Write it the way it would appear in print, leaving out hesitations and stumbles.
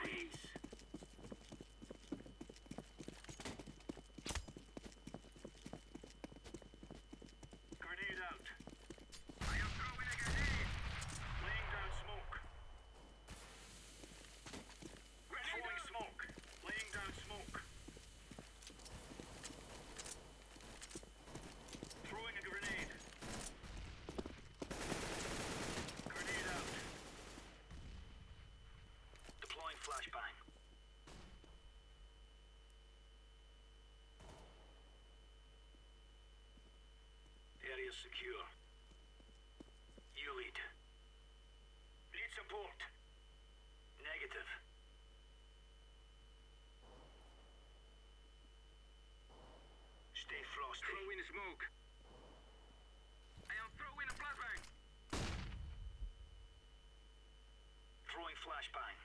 Please. Grenade out. I am throwing a grenade. Laying down smoke. Throwing smoke. Laying down smoke. Throwing a grenade. Grenade out. Deploying flashbang. Area secure. You lead. Need support. Negative. Stay frosty. Throwing smoke. I am throwing a flashbang. Throwing flashbang.